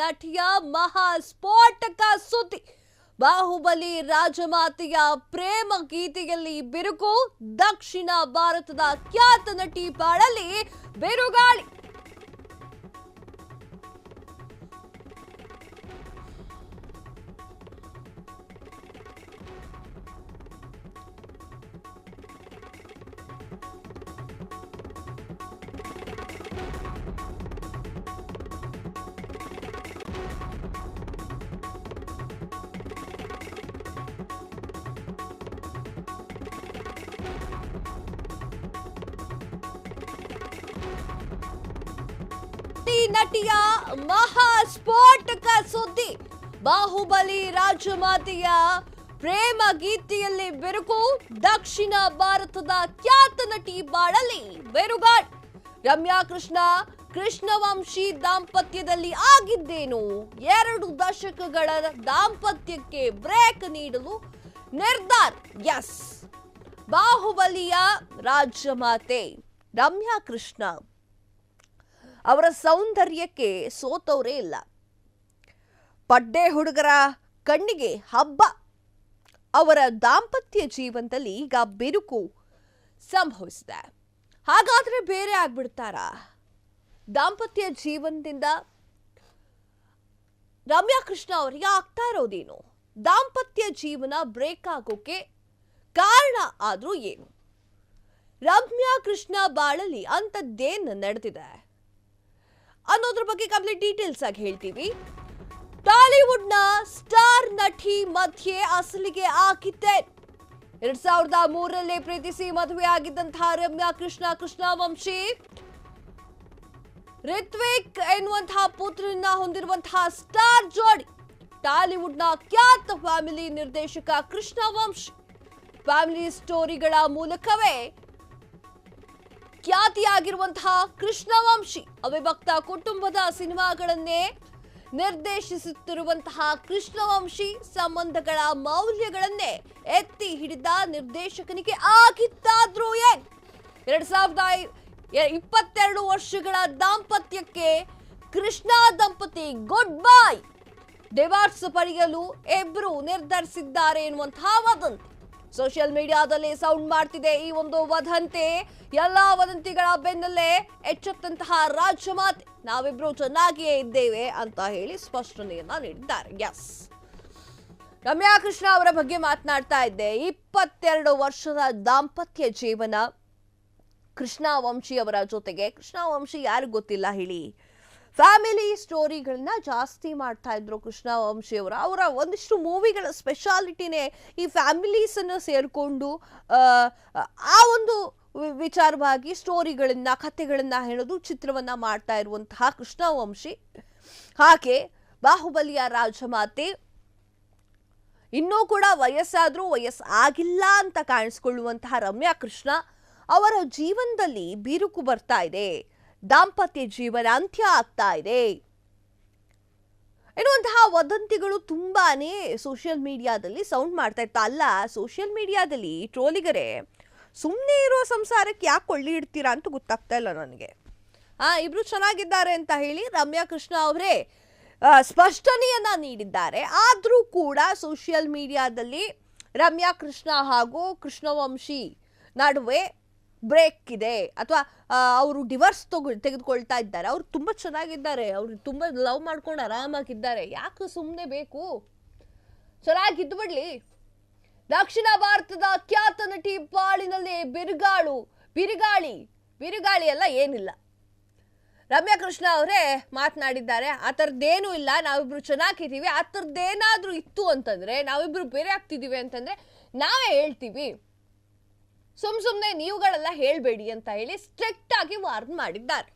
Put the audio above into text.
ನಟಿಯ ಮಹಾ ಸ್ಫೋಟಕ ಸುದ್ದಿ. ಬಾಹುಬಲಿ ರಾಜಮಾತೆಯ ಪ್ರೇಮ ಗೀತೆಯಲ್ಲಿ ಬಿರುಕು. ದಕ್ಷಿಣ ಭಾರತದ ಖ್ಯಾತ ನಟಿ ಬಾಳಲ್ಲಿ ಬಿರುಗಾಳಿ. ನಟಿಯ ಮಹಾ ಸ್ಫೋಟಕ ಸುದ್ದಿ. ಬಾಹುಬಲಿ ರಾಜಮಾತೆಯ ಪ್ರೇಮ ಗೀತೆಯಲ್ಲಿ ಬಿರುಕು. ದಕ್ಷಿಣ ಭಾರತದ ಖ್ಯಾತ ನಟಿ ಬಾಳಲ್ಲಿ ಬಿರುಗಾಳಿ. ರಮ್ಯಾ ಕೃಷ್ಣವಂಶಿ ದಾಂಪತ್ಯದಲ್ಲಿ ಆಗಿದ್ದೇನು? 2 ದಶಕಗಳ ದಾಂಪತ್ಯಕ್ಕೆ ಬ್ರೇಕ್ ನೀಡಲು ನಿರ್ಧಾರ. ಎಸ್, ಬಾಹುಬಲಿಯ ರಾಜಮಾತೆ ರಮ್ಯಾ ಕೃಷ್ಣ ಅವರ ಸೌಂದರ್ಯಕ್ಕೆ ಸೋತವರೇ ಇಲ್ಲ. ಪಡ್ಡೆ ಹುಡುಗರ ಕಣ್ಣಿಗೆ ಹಬ್ಬ. ಅವರ ದಾಂಪತ್ಯ ಜೀವನದಲ್ಲಿ ಈಗ ಬಿರುಕು ಸಂಭವಿಸಿದೆ. ಹಾಗಾದ್ರೆ ಬೇರೆ ಆಗ್ಬಿಡ್ತಾರಾ? ದಾಂಪತ್ಯ ಜೀವನದಿಂದ ರಮ್ಯಾ ಕೃಷ್ಣ ಅವರಿಗೆ ಆಗ್ತಾ ಇರೋದೇನು? ದಾಂಪತ್ಯ ಜೀವನ ಬ್ರೇಕ್ ಆಗೋಕೆ ಕಾರಣ ಆದ್ರೂ ಏನು? ರಮ್ಯಾ ಕೃಷ್ಣ ಬಾಳಲ್ಲಿ ಅಂತದ್ದೇನು ನಡೆದಿದೆ ಅನ್ನೋದ್ರ ಬಗ್ಗೆ ಕಂಪ್ಲೀಟ್ ಡೀಟೇಲ್ಸ್ ಆಗಿ ಹೇಳ್ತೀವಿ. ಟಾಲಿವುಡ್ ನ ಸ್ಟಾರ್ ನಟಿ ಮಧ್ಯೆ ಅಸಲಿಗೆ ಆಗಿದ್ದೆ. 2003ರಲ್ಲಿ ಪ್ರೀತಿಸಿ ಮದುವೆ ಆಗಿದ್ದಂತಹ ರಮ್ಯಾ ಕೃಷ್ಣವಂಶಿ ರಿತ್ವಿಕ್ ಎನ್ನುವಂತಹ ಪುತ್ರನ ಹೊಂದಿರುವಂತಹ ಸ್ಟಾರ್ ಜೋಡಿ. ಟಾಲಿವುಡ್ ನ ಖ್ಯಾತ ಫ್ಯಾಮಿಲಿ ನಿರ್ದೇಶಕ ಕೃಷ್ಣವಂಶಿ ಫ್ಯಾಮಿಲಿ ಸ್ಟೋರಿಗಳ ಮೂಲಕವೇ ಖ್ಯಾತಿಯಾಗಿರುವಂತಹ ಕೃಷ್ಣವಂಶಿ ಅವಿಭಕ್ತ ಕುಟುಂಬದ ಸಿನಿಮಾಗಳನ್ನೇ ನಿರ್ದೇಶಿಸುತ್ತಿರುವಂತಹ ಕೃಷ್ಣವಂಶಿ ಸಂಬಂಧಗಳ ಮೌಲ್ಯಗಳನ್ನೇ ಎತ್ತಿ ಹಿಡಿದ ನಿರ್ದೇಶಕನಿಗೆ ಆಗಿದ್ದಾದ್ರೂ ಏನ್? 2022 ವರ್ಷಗಳ ದಾಂಪತ್ಯಕ್ಕೆ ಕೃಷ್ಣ ದಂಪತಿ ಗುಡ್ ಬೈ. ಡಿವೋರ್ಸ್ ಪಡೆಯಲು ಇಬ್ರು ನಿರ್ಧರಿಸಿದ್ದಾರೆ ಎನ್ನುವಂತಹ ವದಂತಿ ಸೋಷಿಯಲ್ ಮೀಡಿಯಾದಲ್ಲಿ ಸೌಂಡ್ ಮಾಡ್ತಿದೆ. ಈ ಒಂದು ವದಂತಿ, ಎಲ್ಲಾ ವದಂತಿಗಳ ಬೆನ್ನಲ್ಲೇ ಎಚ್ಚೆತ್ತಂತಹ ರಾಜಮಾತೆ ನಾವಿಬ್ರು ಚೆನ್ನಾಗಿಯೇ ಇದ್ದೇವೆ ಅಂತ ಹೇಳಿ ಸ್ಪಷ್ಟನೆಯನ್ನ ನೀಡಿದ್ದಾರೆ. ಎಸ್, ರಮ್ಯಾ ಕೃಷ್ಣ ಅವರ ಬಗ್ಗೆ ಮಾತನಾಡ್ತಾ ಇದ್ದೆ. 22 ವರ್ಷದ ದಾಂಪತ್ಯ ಜೀವನ ಕೃಷ್ಣವಂಶಿ ಅವರ ಜೊತೆಗೆ. ಕೃಷ್ಣವಂಶಿ ಯಾರಿಗೂ ಗೊತ್ತಿಲ್ಲ ಹೇಳಿ? ಫ್ಯಾಮಿಲಿ ಸ್ಟೋರಿಗಳನ್ನ ಜಾಸ್ತಿ ಮಾಡ್ತಾ ಇದ್ರು ಕೃಷ್ಣವಂಶಿ ಅವರ ಒಂದಿಷ್ಟು ಮೂವಿಗಳ ಸ್ಪೆಷಾಲಿಟಿನೇ ಈ ಫ್ಯಾಮಿಲೀಸ್ ಅನ್ನು ಸೇರ್ಕೊಂಡು ಆ ಒಂದು ವಿಚಾರವಾಗಿ ಸ್ಟೋರಿಗಳನ್ನ ಕಥೆಗಳನ್ನ ಹೇಳೋದು, ಚಿತ್ರವನ್ನ ಮಾಡ್ತಾ ಇರುವಂತಹ ಕೃಷ್ಣವಂಶಿ. ಹಾಗೆ ಬಾಹುಬಲಿಯ ರಾಜಮಾತೆ ಇನ್ನೂ ಕೂಡ ವಯಸ್ಸಾದ್ರೂ ವಯಸ್ಸಾಗಿಲ್ಲ ಅಂತ ಕಾಣಿಸ್ಕೊಳ್ಳುವಂತಹ ರಮ್ಯಾ ಕೃಷ್ಣ ಅವರ ಜೀವನದಲ್ಲಿ ಬಿರುಕು ಬರ್ತಾ ಇದೆ. ದಾಂಪತ್ಯ ಜೀವನ ಅಂತ್ಯ ಆಗ್ತಾ ಇದೆ ಎನ್ನುವಂತಹ ವದಂತಿಗಳು ತುಂಬಾನೇ ಸೋಷಿಯಲ್ ಮೀಡಿಯಾದಲ್ಲಿ ಸೌಂಡ್ ಮಾಡ್ತಾ ಇತ್ತು. ಅಲ್ಲ, ಸೋಷಿಯಲ್ ಮೀಡಿಯಾದಲ್ಲಿ ಟ್ರೋಲಿಗರೇ ಸುಮ್ಮನೆ ಇರೋ ಸಂಸಾರಕ್ಕೆ ಯಾಕೆ ಕೊಳ್ಳಿ ಇಡ್ತೀರಾ ಅಂತ ಗೊತ್ತಾಗ್ತಾ ಇಲ್ಲ ನನಗೆ. ಇಬ್ರು ಚೆನ್ನಾಗಿದ್ದಾರೆ ಅಂತ ಹೇಳಿ ರಮ್ಯಾ ಕೃಷ್ಣ ಅವರೇ ಸ್ಪಷ್ಟನೆಯನ್ನ ನೀಡಿದ್ದಾರೆ. ಆದ್ರೂ ಕೂಡ ಸೋಷಿಯಲ್ ಮೀಡಿಯಾದಲ್ಲಿ ರಮ್ಯಾ ಕೃಷ್ಣ ಹಾಗೂ ಕೃಷ್ಣವಂಶಿ ನಡುವೆ ಬ್ರೇಕ್ ಇದೆ, ಅಥವಾ ಅವರು ಡಿವೋರ್ಸ್ ತೆಗೆದುಕೊಳ್ತಾ ಇದ್ದಾರೆ. ಅವ್ರು ತುಂಬಾ ಚೆನ್ನಾಗಿದ್ದಾರೆ, ಅವ್ರು ತುಂಬಾ ಲವ್ ಮಾಡ್ಕೊಂಡು ಆರಾಮಾಗಿದ್ದಾರೆ. ಯಾಕೆ ಸುಮ್ಮನೆ ಬೇಕು? ಚೆನ್ನಾಗಿದ್ದು ಬಿಡ್ಲಿ. ದಕ್ಷಿಣ ಭಾರತದ ಖ್ಯಾತ ನಟಿ ಬಾಳಿನಲ್ಲಿ ಬಿರುಗಾಳಿ ಎಲ್ಲ ಏನಿಲ್ಲ. ರಮ್ಯಾ ಕೃಷ್ಣ ಅವರೇ ಮಾತನಾಡಿದ್ದಾರೆ. ಆ ಥರದ್ದೇನೂ ಇಲ್ಲ, ನಾವಿಬ್ರು ಚೆನ್ನಾಗಿದ್ದೀವಿ. ಆ ಥರದ್ದೇನಾದ್ರೂ ಇತ್ತು ಅಂತಂದ್ರೆ, ನಾವಿಬ್ರು ಬೇರೆ ಆಗ್ತಿದೀವಿ ಅಂತಂದ್ರೆ ನಾವೇ ಹೇಳ್ತೀವಿ, ಸುಮ್ಮನೆ ನೀವುಗಳೆಲ್ಲ ಹೇಳ್ಬೇಡಿ ಅಂತ ಹೇಳಿ ಸ್ಟ್ರಿಕ್ಟ್ ಆಗಿ ವಾರ್ನ್ ಮಾಡಿದ್ದಾರೆ.